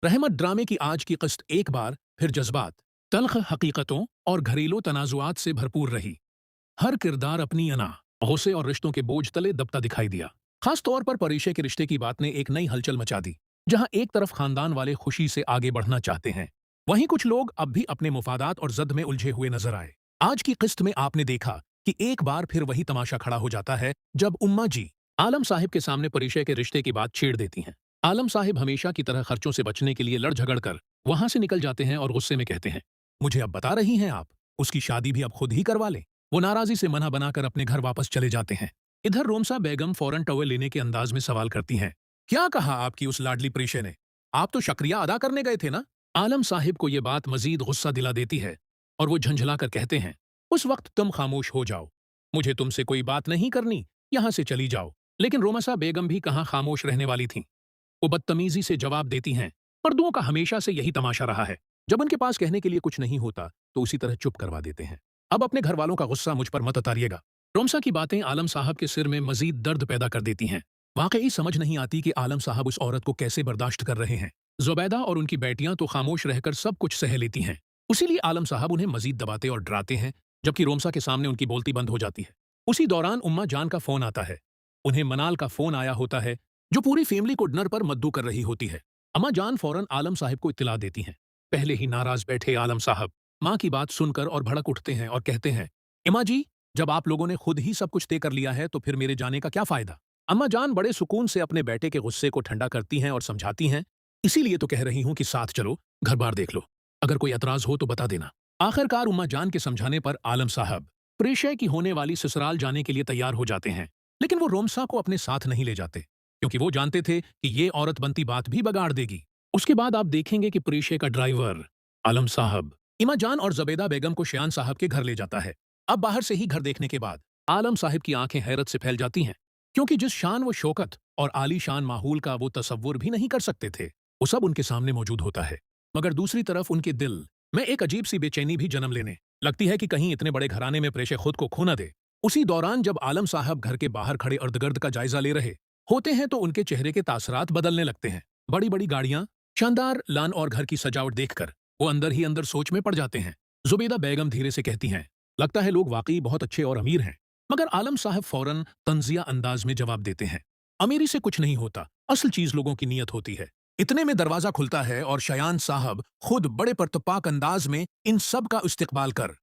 रहमत ड्रामे की आज की किस्त एक बार फिर जज्बात, तल्ख हकीकतों और घरेलू तनाजुआत से भरपूर रही। हर किरदार अपनी अना, गुस्से और रिश्तों के बोझ तले दबता दिखाई दिया। खास तौर पर परीक्षे के रिश्ते की बात ने एक नई हलचल मचा दी, जहां एक तरफ खानदान वाले खुशी से आगे बढ़ना चाहते हैं, वहीं कुछ लोग अब भी अपने मुफादात और जद में उलझे हुए नजर आए। आज की किस्त में आपने देखा कि एक बार फिर वही तमाशा खड़ा हो जाता है जब उम्मा जी आलम साहिब के सामने परीक्षे के रिश्ते की बात छेड़ देती हैं। आलम साहिब हमेशा की तरह खर्चों से बचने के लिए लड़ झगड़ कर वहां से निकल जाते हैं और गुस्से में कहते हैं, मुझे अब बता रही हैं आप, उसकी शादी भी अब खुद ही करवा लें। वो नाराजी से मना बनाकर अपने घर वापस चले जाते हैं। इधर रोमसा बेगम फौरन टॉवेल लेने के अंदाज में सवाल करती हैं, क्या कहा आपकी उस लाडली प्रीशे ने? आप तो शुक्रिया अदा करने गए थे ना? आलम साहिब को ये बात मजीद गुस्सा दिला देती है और वो झंझला कर कहते हैं, उस वक्त तुम खामोश हो जाओ, मुझे तुमसे कोई बात नहीं करनी, यहां से चली जाओ। लेकिन रोमसा बेगम भी कहाँ खामोश रहने वाली थीं। वो बदतमीजी से जवाब देती हैं, पर्दों का हमेशा से यही तमाशा रहा है, जब उनके पास कहने के लिए कुछ नहीं होता तो उसी तरह चुप करवा देते हैं। अब अपने घर वालों का गुस्सा मुझ पर मत उतारिएगा। रोमसा की बातें आलम साहब के सिर में मजीद दर्द पैदा कर देती हैं। वाकई समझ नहीं आती कि आलम साहब उस औरत को कैसे बर्दाश्त कर रहे हैं। जुबैदा और उनकी बेटियां तो खामोश रहकर सब कुछ सह लेती हैं, उसीलिए आलम साहब उन्हें मजीद दबाते और डराते हैं, जबकि रोमसा के सामने उनकी बोलती बंद हो जाती है। उसी दौरान उम्मा जान का फोन आता है। उन्हें मनाल का फोन आया होता है, जो पूरी फैमिली को डिनर पर मद्दू कर रही होती है। अम्मा जान फौरन आलम साहब को इत्तला देती हैं। पहले ही नाराज बैठे आलम साहब माँ की बात सुनकर और भड़क उठते हैं और कहते हैं, इमा जी, जब आप लोगों ने खुद ही सब कुछ तय कर लिया है तो फिर मेरे जाने का क्या फायदा? अम्मा जान बड़े सुकून से अपने बेटे के गुस्से को ठंडा करती हैं और समझाती हैं, इसीलिए तो कह रही हूं कि साथ चलो, घर बार देख लो, अगर कोई एतराज हो तो बता देना। आखिरकार उम्मा जान के समझाने पर आलम साहब प्रेशय की होने वाली ससुराल जाने के लिए तैयार हो जाते हैं, लेकिन वो रोमसा को अपने साथ नहीं ले जाते, क्योंकि वो जानते थे कि ये औरत बनती बात भी बगाड़ देगी। उसके बाद आप देखेंगे कि प्रेशय का ड्राइवर आलम साहब इमा जान और जबेदा बेगम को शयान साहब के घर ले जाता है। अब बाहर से ही घर देखने के बाद आलम साहब की आंखें हैरत से फैल जाती हैं, क्योंकि जिस शान व शौकत और आलीशान माहौल का वो तसव्वुर भी नहीं कर सकते थे, वो सब उनके सामने मौजूद होता है। मगर दूसरी तरफ उनके दिल में एक अजीब सी बेचैनी भी जन्म लेने लगती है कि कहीं इतने बड़े घराने में प्रेशे खुद को खो न दे। उसी दौरान जब आलम साहब घर के बाहर खड़े इर्द-गिर्द का जायजा ले रहे होते हैं तो उनके चेहरे के तासरात बदलने लगते हैं। बड़ी बड़ी गाड़ियां, शानदार लान और घर की सजावट देखकर वो अंदर ही अंदर सोच में पड़ जाते हैं। जुबेदा बेगम धीरे से कहती हैं, लगता है लोग वाकई बहुत अच्छे और अमीर हैं। मगर आलम साहब फौरन तंजिया अंदाज में जवाब देते हैं, अमीरी से कुछ नहीं होता, असल चीज लोगों की नीयत होती है। इतने में दरवाजा खुलता है और शयान साहब खुद बड़े परतपाक अंदाज में इन सब का इस्तकबाल कर